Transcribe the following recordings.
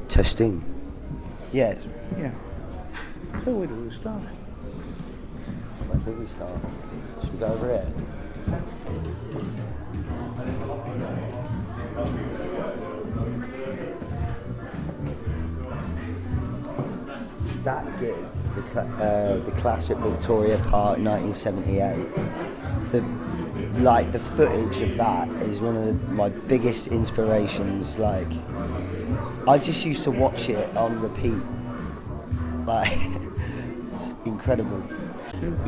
Testing. Yes. Yeah. So where do we start? Where do we start? Should we go over here? That gig, the class at Victoria Park, 1978. The footage of that is one of my biggest inspirations. Like, I just used to watch it on repeat. Like, it's incredible.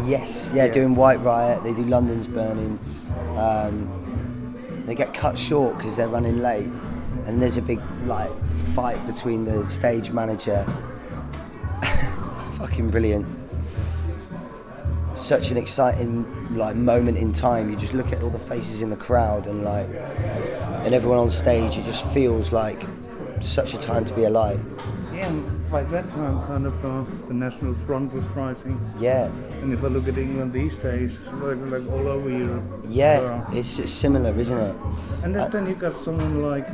Yes, yeah, doing White Riot. They do London's Burning. They get cut short because they're running late, and there's a big fight between the stage manager. Fucking brilliant. Such an exciting moment in time. You just look at all the faces in the crowd and everyone on stage. It just feels like such a time to be alive. Yeah, and by that time, kind of the National Front was rising. Yeah. And if I look at England these days, like all over Europe. Yeah, it's similar, isn't it? And then you got someone like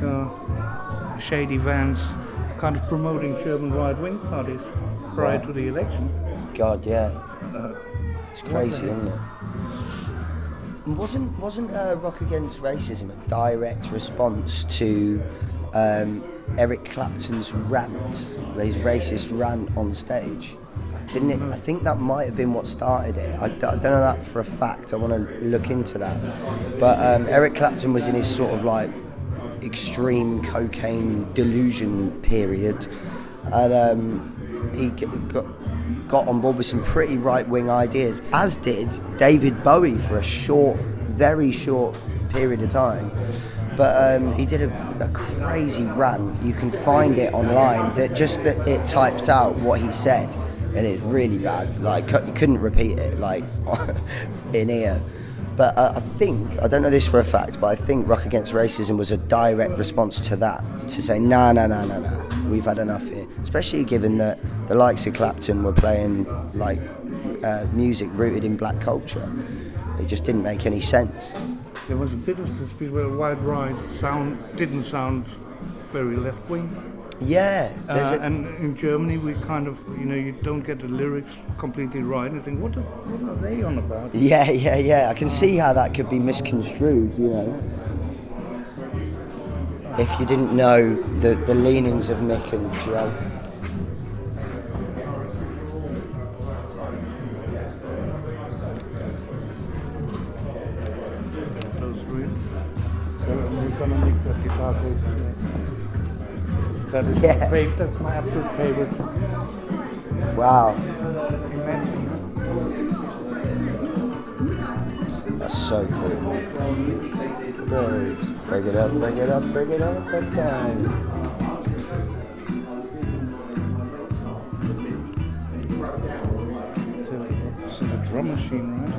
Shady Vance, kind of promoting German right-wing parties prior to the election. God, yeah. It's crazy, isn't it? Wasn't Rock Against Racism a direct response to Eric Clapton's rant, his racist rant on stage? Didn't it? I think that might have been what started it. I don't know that for a fact. I want to look into that. But Eric Clapton was in his sort of extreme cocaine delusion period, and he got on board with some pretty right-wing ideas, as did David Bowie for a very short period of time. But he did a crazy rant. You can find it online. That it typed out what he said, and it's really bad. You couldn't repeat it in ear. But I don't know this for a fact, but I think Rock Against Racism was a direct response to that, to say, nah, we've had enough here. Especially given that the likes of Clapton were playing music rooted in black culture. It just didn't make any sense. There was a bit of this bit where White Riot didn't sound very left-wing. Yeah. And in Germany, we kind of, you don't get the lyrics completely right. You think, what are they on about? Yeah. I can see how that could be misconstrued, if you didn't know the leanings of Mick and Joe. So we're gonna make that guitar case today. That is my favorite. That's my absolute favorite. Wow. That's so cool. Great. Break it up, and down. It's a drum machine, right?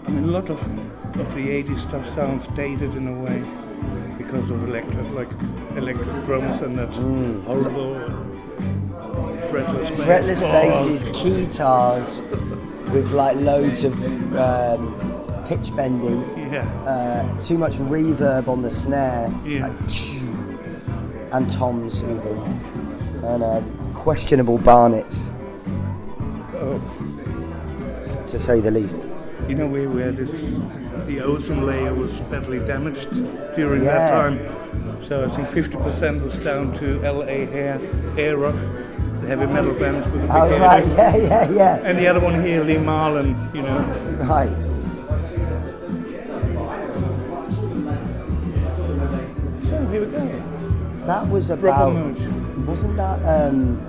A lot of the 80s stuff sounds dated in a way because of electric drums and that horrible fretless basses, guitars with loads of pitch bending, too much reverb on the snare, and toms even, and questionable barnets, to say the least. We had the ozone layer was badly damaged during that time. So I think 50% was down to LA hair rock, the heavy metal bands with the big head. Yeah. And the other one here, Lee Marlin, Right. So here we go. That was wasn't that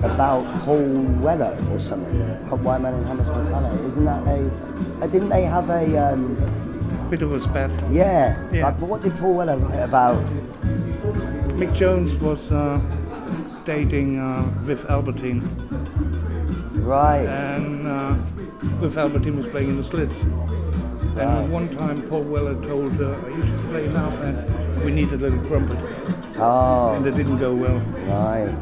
about Paul Weller or something? White Man in Hammersmith Halley. Isn't that didn't they have a bit of a spat? Yeah. But what did Paul Weller write about? Mick Jones was dating Viv Albertine. Right. And Viv Albertine was playing in the Slits. And one time Paul Weller told her, you should play now, man. We need a little trumpet. Oh. And that didn't go well. Right.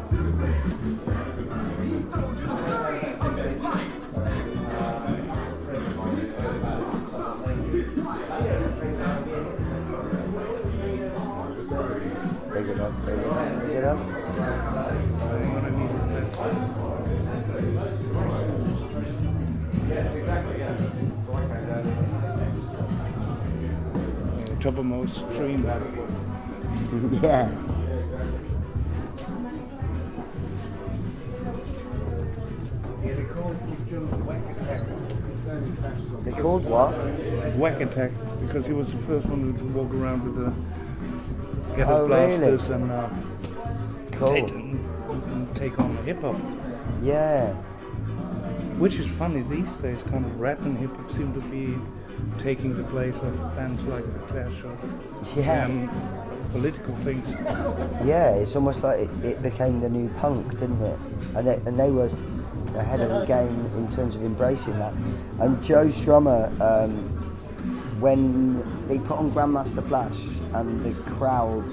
toppermost stream. Yeah. They called Whack Attack. They called what? Whack Attack, because he was the first one to walk around with a head Oh, of blasters really? and Cool. take on hip hop. Yeah. Which is funny these days, kind of rap and hip hop seem to be taking the place of bands like The Clash or Yeah. political things. Yeah, it's almost like it became the new punk, didn't it? And they were ahead of the game in terms of embracing that. And Joe Strummer, when they put on Grandmaster Flash and the crowd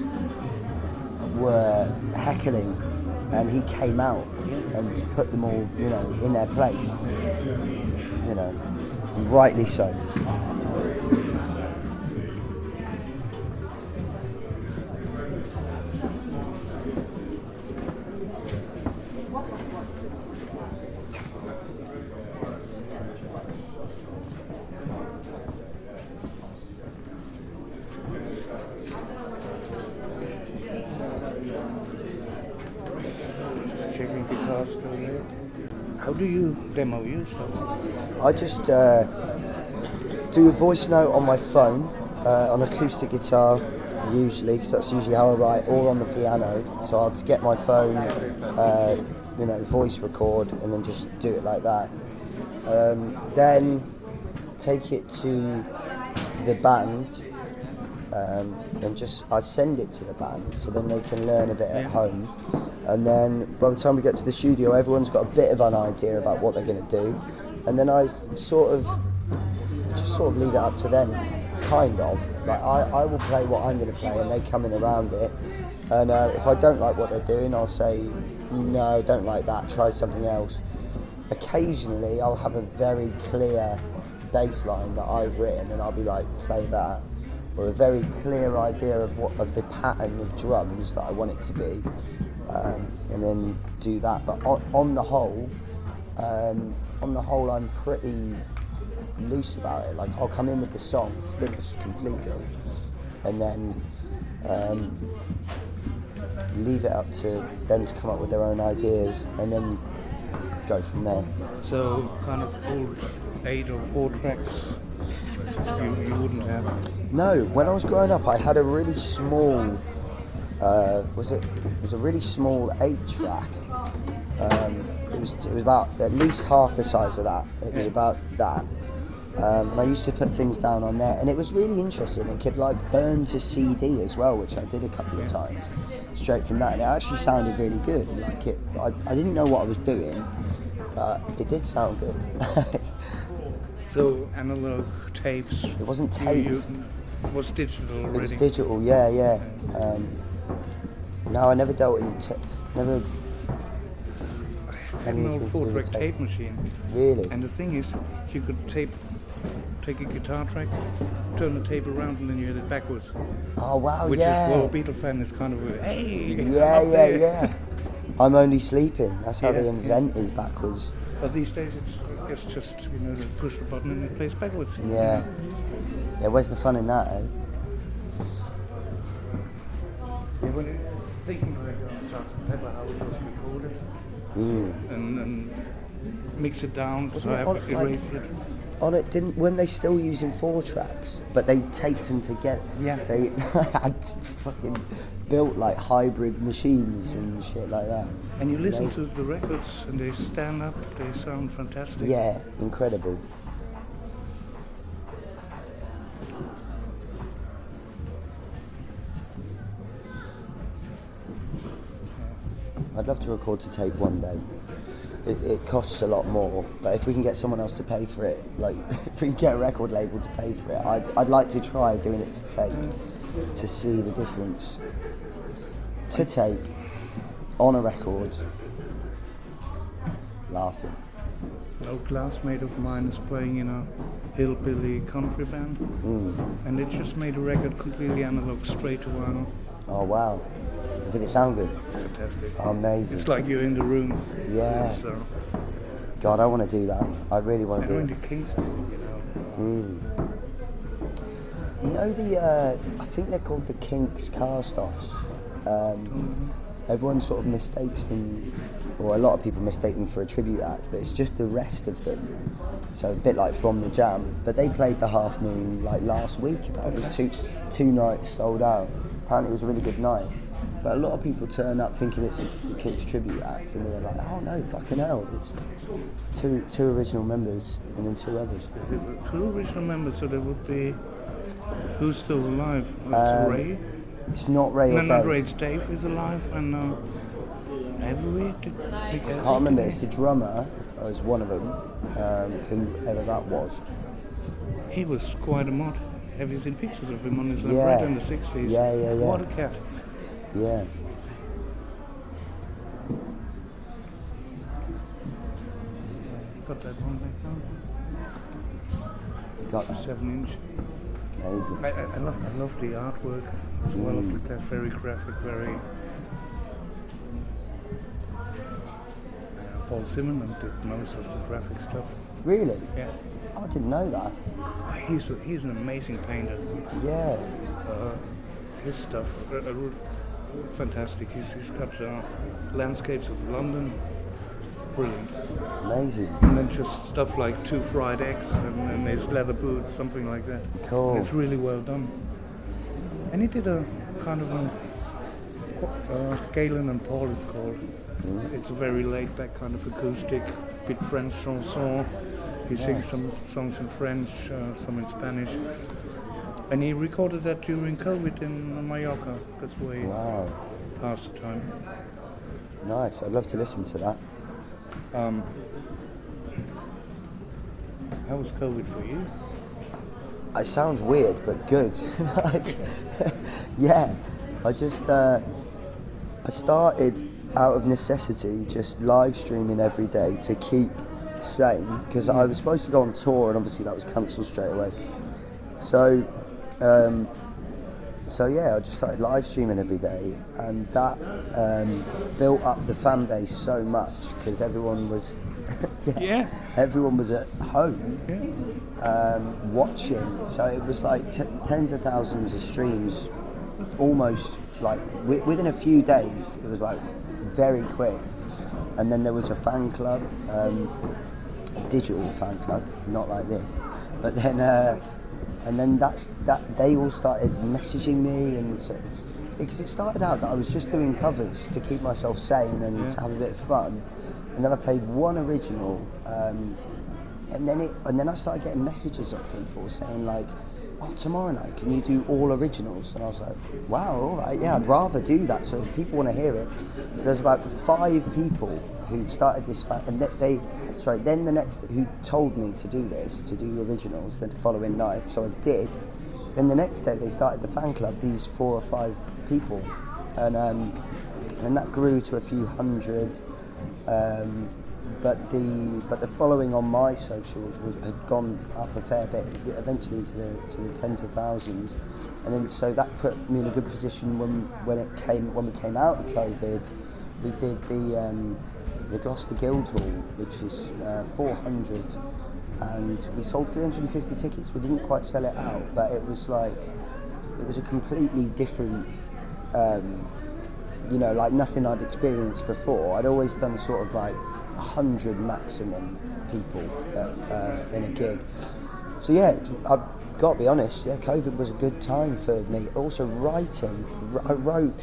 were heckling, and he came out and put them all, in their place, and rightly so. Checking guitars still there. How do you demo your stuff? I just do a voice note on my phone, on acoustic guitar usually, because that's usually how I write, or on the piano. So I'll get my phone, voice record, and then just do it like that. Then take it to the band, and I send it to the band, so then they can learn a bit at home. And then by the time we get to the studio, everyone's got a bit of an idea about what they're going to do, and then I just sort of leave it up to them, kind of. Like I will play what I'm going to play, and they come in around it. And if I don't like what they're doing, I'll say, no, don't like that, try something else. Occasionally, I'll have a very clear bass line that I've written, and I'll be like, play that, or a very clear idea of the pattern of drums that I want it to be. And then do that. But on the whole, I'm pretty loose about it. Like, I'll come in with the song finished completely, and then leave it up to them to come up with their own ideas, and then go from there. So kind of old 8 or 4 tracks you wouldn't have? No, when I was growing up, I had a really small. It was a really small 8-track. It was about at least half the size of that. It was about that. And I used to put things down on there, and it was really interesting. It could burn to CD as well, which I did a couple of times, straight from that, and it actually sounded really good. I didn't know what I was doing, but it did sound good. So analog tapes. It wasn't tape. It was digital already. It was digital, yeah. No, I never dealt in never. I had an old 4-track tape machine. Really? And the thing is, you could take a guitar track, turn the tape around, and then you hit it backwards. Oh wow, Which yeah. is, for a Beatle fan, is kind of a, hey, Yeah. I'm only sleeping. That's how they invented backwards. But these days, it's just, to push the button and it plays backwards. Yeah. Yeah, where's the fun in that, eh? Yeah, when you're thinking like Sgt. Pepper, how it was recorded, and mix it down, erase it. On it, when they still using 4 tracks, but they taped them together. Yeah. They had fucking built hybrid machines and shit like that. And you listen to the records and they stand up, they sound fantastic. Yeah, incredible. I'd love to record to tape one day. It costs a lot more, but if we can get someone else to pay for it, if we can get a record label to pay for it, I'd like to try doing it to tape, to see the difference. To tape, on a record, laughing. An old classmate of mine is playing in a hillbilly country band, and they just made a record completely analog, straight to vinyl. Oh wow. Did it sound good? Fantastic. Amazing. It's like you're in the room. Yeah. God, I want to do that. I really want to do it. And going to Kingston, You know I think they're called the Kinks cast-offs. Everyone sort of mistakes them, or a lot of people mistake them for a tribute act, but it's just the rest of them. So a bit like From the Jam, but they played the Half Moon like last week, apparently two nights sold out. Apparently it was a really good night. But a lot of people turn up thinking it's a Kinks tribute act, and they're like, oh no, fucking hell, it's two original members and then two others. Two original members, so there would be, who's still alive? It's Ray? It's not Ray or Dave. Not Ray, it's Dave is alive, and Avery? I can't remember, it's the drummer, is one of them, whoever that was. He was quite a mod. Have you seen pictures of him on his libretto in the 60s? Yeah. What a cat. Yeah. Got that one back down? Got that. 7-inch. Amazing. I love the artwork as well of the cat. Very graphic, very... Paul Zimmerman did most of the graphic stuff. Really? Yeah. Oh, I didn't know that. He's an amazing painter. Yeah. His stuff, fantastic. He's got landscapes of London, brilliant. Amazing. And then just stuff like 2 fried eggs and his leather boots, something like that. Cool. It's really well done. And he did a kind of Galen and Paul it's called. It's a very laid back kind of acoustic, bit French chanson. He sings some songs in French, some in Spanish. And he recorded that during COVID in Mallorca. That's where he passed the time. Nice, I'd love to listen to that. How was COVID for you? It sounds weird, but good. Yeah, I just, I started out of necessity just live streaming every day to keep sane, because I was supposed to go on tour and obviously that was cancelled straight away. So yeah, I just started live streaming every day, and that built up the fan base so much because everyone was everyone was at home watching. So it was like tens of thousands of streams, almost like within a few days. It was like very quick. And then there was a fan club, a digital fan club, not like this. But then, and then they all started messaging me, and so, because it started out that I was just doing covers to keep myself sane and to have a bit of fun. And then I played one original, and then I started getting messages of people saying like, "Oh, tomorrow night, can you do all originals?" And I was like, "Wow, all right, yeah, I'd rather do that." So if people want to hear it, so there's about 5 people who started this fan, and then the next who told me to do this, to do originals, the following night. So I did. Then the next day they started the fan club. These 4 or 5 people, and that grew to a few hundred. But the following on my socials had gone up a fair bit, eventually to the tens of thousands, and then so that put me in a good position when we came out of COVID. We did the Gloucester Guildhall, which is 400, and we sold 350 tickets. We didn't quite sell it out, but it was a completely different. Like nothing I'd experienced before. I'd always done sort of like 100 maximum people in a gig. So yeah, I've got to be honest, yeah, COVID was a good time for me. Also writing, I wrote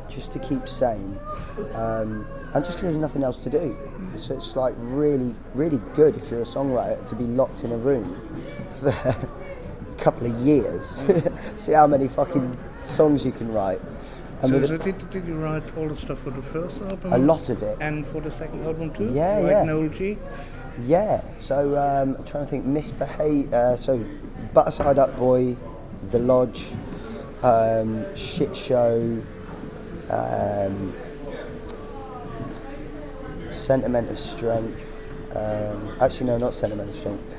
just to keep sane, and just because there was nothing else to do. So it's like really, really good if you're a songwriter to be locked in a room for a couple of years. See how many fucking songs you can write. So did you write all the stuff for the first album? A lot of it. And for the second album too? Yeah, like Noel G? Yeah, so I'm trying to think, so Butterside Up Boy, The Lodge, Shit Show, Sentiment of Strength, actually no, not Sentiment of Strength,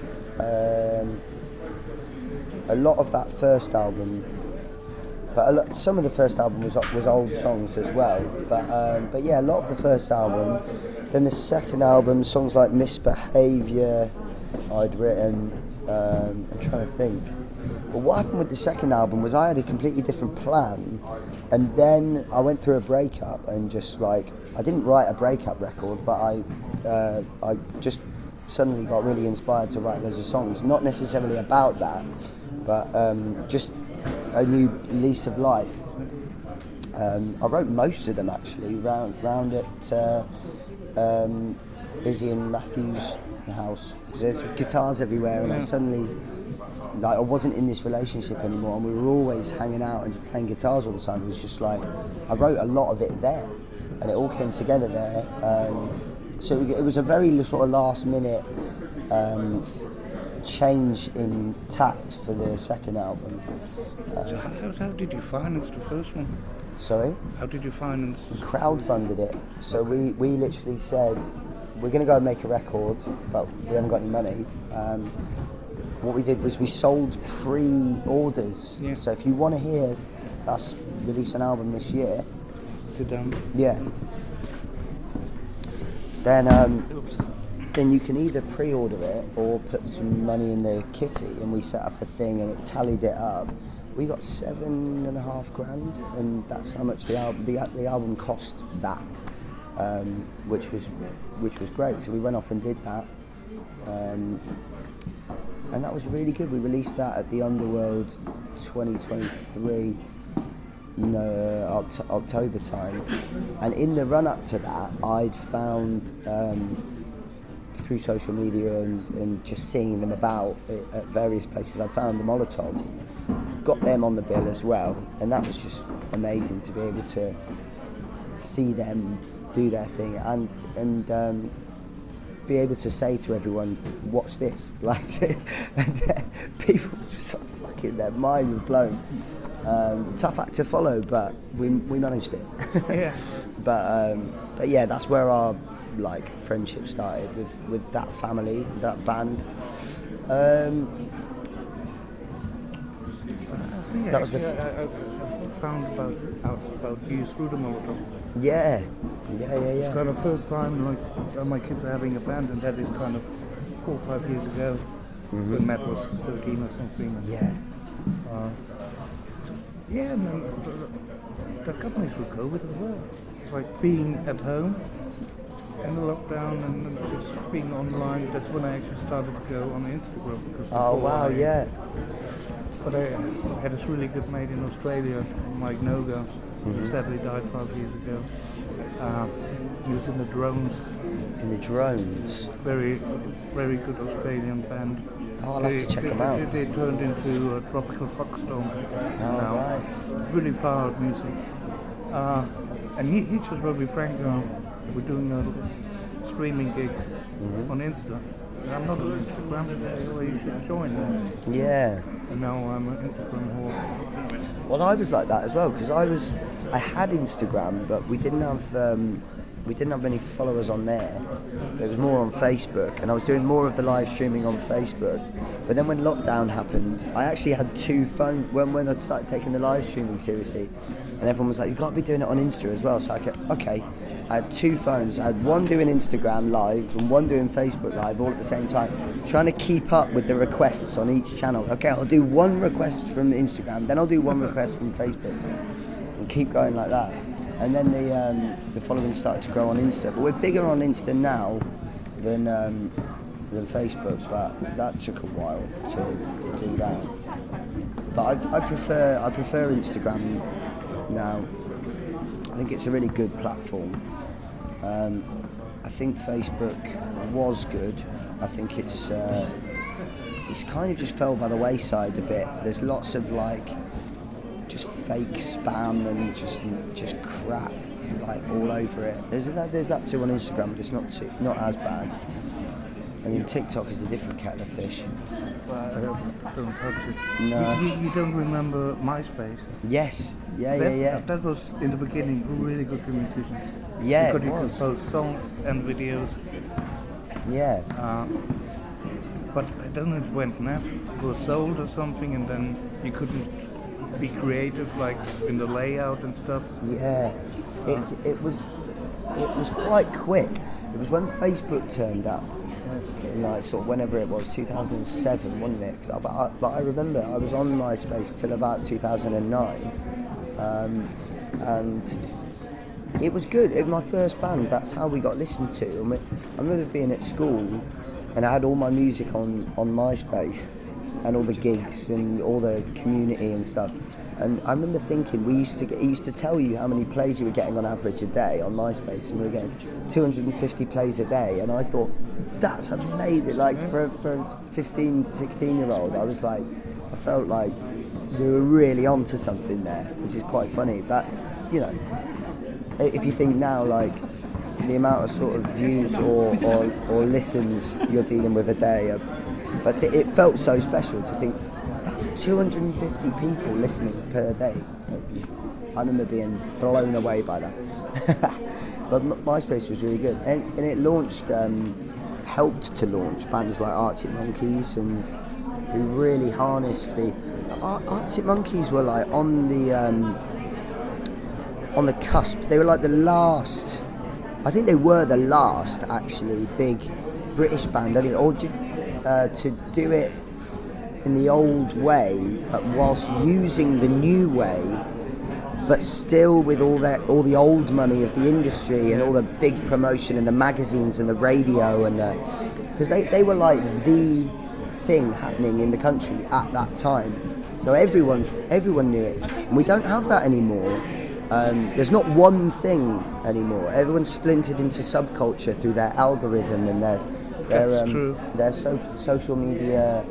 a lot of that first album. But some of the first album was old songs as well. But yeah, a lot of the first album. Then the second album, songs like Misbehaviour, I'd written. I'm trying to think. But what happened with the second album was I had a completely different plan, and then I went through a breakup and just like I didn't write a breakup record, but I just suddenly got really inspired to write loads of songs. Not necessarily about that, but just a new lease of life. I wrote most of them actually round at Izzy and Matthew's house. There's guitars everywhere, and I suddenly, like, I wasn't in this relationship anymore, and we were always hanging out and just playing guitars all the time. It was just like I wrote a lot of it there, and it all came together there. So it was a very sort of last minute change in tact for the second album. So how did you finance the first one? Sorry? How did you finance? Crowdfunded it. So we literally said, we're going to go and make a record, but we haven't got any money. What we did was we sold pre-orders. Yeah. So if you want to hear us release an album this year, Sit down. yeah, then you can either pre-order it or put some money in the kitty, and we set up a thing and it tallied it up. We got $7,500, and that's how much the album cost that, which was great. So we went off and did that, and that was really good. We released that at the Underworld 2023. October time, and in the run up to that I'd found through social media and just seeing them about at various places, I'd found the Molotovs, got them on the bill as well, and that was just amazing to be able to see them do their thing and be able to say to everyone, watch this, like, and people just like fucking, their mind was blown. Tough act to follow, but we managed it. Yeah. But yeah, that's where our like friendship started with that family, that band. I think That was I found about you through the Molotov. Yeah. It's kind of first time like my kids are having a band, and that is kind of 4 or 5 years ago. When Matt was 13 or something. Yeah. Yeah, and the companies through COVID as well. Like being at home in the lockdown and just being online. That's when I actually started to go on Instagram. Because Oh wow, yeah. But I had this really good mate in Australia, Mike Noga, who sadly died 5 years ago. He was in the Drones. In the Drones. Very, very good Australian band. Oh, I'll have to check them out. They turned into a tropical foxstone now. Right. Really far out music. And he just wrote me, Frank, we're doing a streaming gig on Insta. I'm not on Instagram, so you should join. Yeah. And now I'm an Instagram whore. Well, I was like that as well, because I had Instagram, but we didn't have any followers on there. It was more on Facebook, and I was doing more of the live streaming on Facebook. But then when lockdown happened, I actually had 2 phones when I started taking the live streaming seriously, and everyone was like, "You've got to be doing it on Insta as well." So I had 2 phones. I had one doing Instagram live and one doing Facebook live all at the same time, trying to keep up with the requests on each channel. Okay, I'll do 1 request from Instagram, then I'll do 1 request from Facebook, and keep going like that. And then the following started to grow on Insta. But we're bigger on Insta now than Facebook, but that took a while to do that. But I prefer Instagram now. I think it's a really good platform. I think Facebook was good. I think it's kind of just fell by the wayside a bit. There's lots of like just fake spam and just crap like all over it. There's that too on Instagram, but it's not as bad. And then TikTok is a different kettle of fish. Don't touch it. No. You don't remember MySpace? Yes. Yeah. That was in the beginning really good for musicians. Yeah, because it you was. could post songs and videos. Yeah. But I don't know if it went naff. It was sold or something, and then you couldn't be creative like in the layout and stuff. Yeah. It was quite quick. It was when Facebook turned up in like sort of whenever it was, 2007, wasn't it? But I remember I was on MySpace till about 2009, and it was good. It was my first band. That's how we got listened to. I remember being at school, and I had all my music on MySpace, and all the gigs and all the community and stuff. And I remember thinking, it used to tell you how many plays you were getting on average a day on MySpace, and we were getting 250 plays a day. And I thought, that's amazing. Like for a 15, 16-year-old, I felt like we were really onto something there, which is quite funny. But you know, if you think now, like the amount of sort of views or listens you're dealing with a day, but it felt so special to think that's 250 people listening per day. I remember being blown away by that. But MySpace was really good, and it launched, helped to launch bands like Arctic Monkeys, and who really harnessed the Arctic Monkeys were like on the cusp. They were like the last. I think they were the last actually big British band, to do it in the old way, but whilst using the new way, but still with all the old money of the industry and all the big promotion and the magazines and the radio and because they were like the thing happening in the country at that time. So everyone knew it. And we don't have that anymore. There's not one thing anymore. Everyone's splintered into subculture through their algorithm and their social media.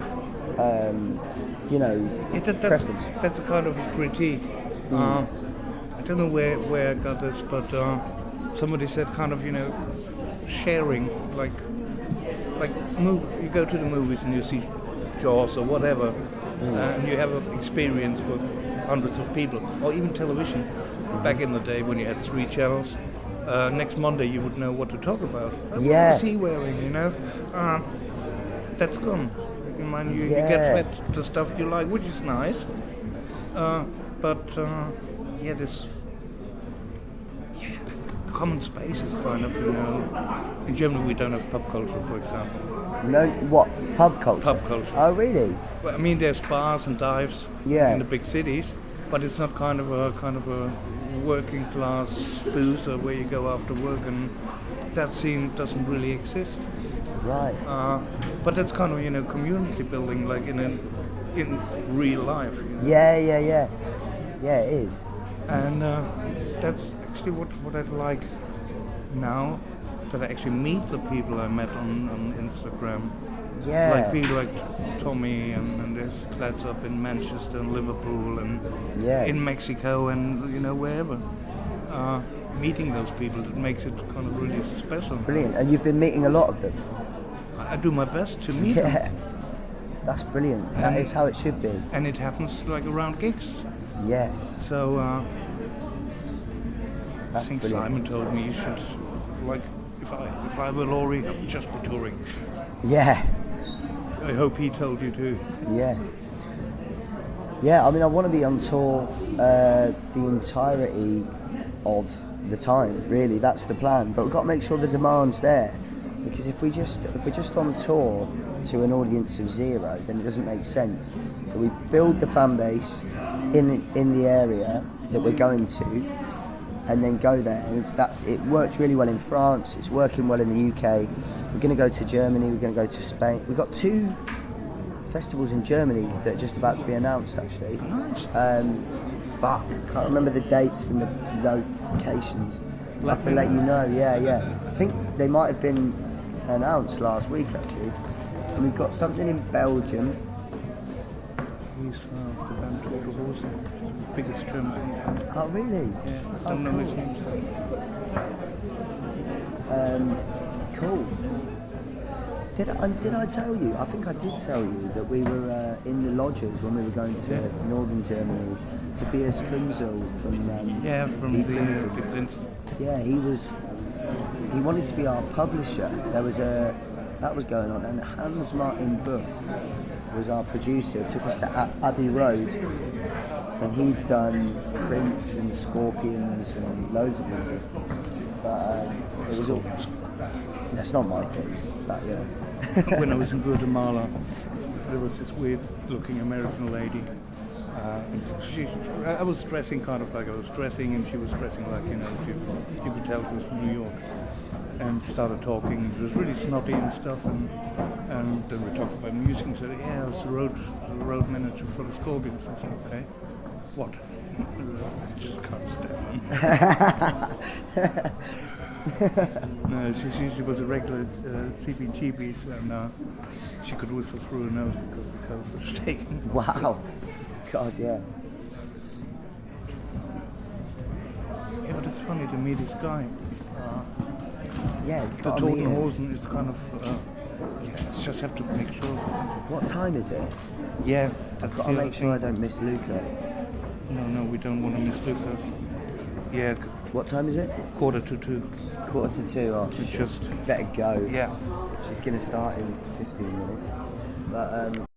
Preference. That's a kind of a critique. I don't know where I got this, but somebody said kind of, sharing, like you go to the movies and you see Jaws or whatever, and you have an experience with hundreds of people, or even television. Back in the day when you had 3 channels, next Monday you would know what to talk about. What is he wearing, That's gone. You get fed the stuff you like, which is nice, this common space is kind of, in Germany we don't have pub culture, for example. No, what? Pub culture? Pub culture. Oh, really? Well, I mean, there's bars and dives in the big cities, but it's not kind of a working class boozer where you go after work, and that scene doesn't really exist. Right. But that's kind of community building, like in real life. Yeah, it is. And that's actually what I'd like now, that I actually meet the people I met on Instagram. Yeah. Like people like Tommy and there's lads up in Manchester and Liverpool and in Mexico and wherever. Meeting those people, that makes it kind of really special. Brilliant. And you've been meeting a lot of them? I do my best to meet them. Yeah. That's brilliant. That is how it should be. And it happens like around gigs. Yes. So I That's think brilliant. Simon told me you should, like, if I were Laurie, I'd just be touring. Yeah. I hope he told you too. Yeah. Yeah, I mean, I want to be on tour the entirety of the time, really. That's the plan. But we've got to make sure the demand's there. Because if we're just on tour to an audience of 0, then it doesn't make sense. So we build the fan base in the area that we're going to, and then go there. And it worked really well in France. It's working well in the UK. We're going to go to Germany. We're going to go to Spain. We've got 2 festivals in Germany that are just about to be announced, actually. Nice. I can't remember the dates and the locations. I'll have to let you know. Yeah. I think they might have been announced last week, actually. And we've got something in Belgium. He's the band Total Horse, the biggest German band. Oh, really? Yeah, I don't know his name. Cool. Did I tell you? I think I did tell you that we were in the lodges when we were going to northern Germany. Tobias Kunzel from Deep Linton. Yeah, he wanted to be our publisher. That was going on, and Hans Martin Buff was our producer. Took us to Abbey Road, and he'd done Prince and Scorpions and loads of people. But it was all. That's not my thing. That, you know. When I was in Guatemala, there was this weird-looking American lady. I was dressing kind of like I was dressing, and she was dressing like, you know, you could tell she was from New York. And started talking. She was really snotty and stuff, and then we talked about music. And said, "Yeah, I was the road manager for the Scorpions." I said, "Okay, what?" I just can't stand. No, she was a regular CBGB, and she could whistle through her nose because the coat was taken. Wow. God, yeah. Yeah, but it's funny to meet this guy. Yeah, The Totenhausen is kind of, just have to make sure. What time is it? Yeah. I've got to make sure I don't miss Luca. No, we don't want to miss Luca. Yeah. What time is it? 1:45. 1:45. Oh, We just better go. Yeah. She's going to start in 15 minutes. But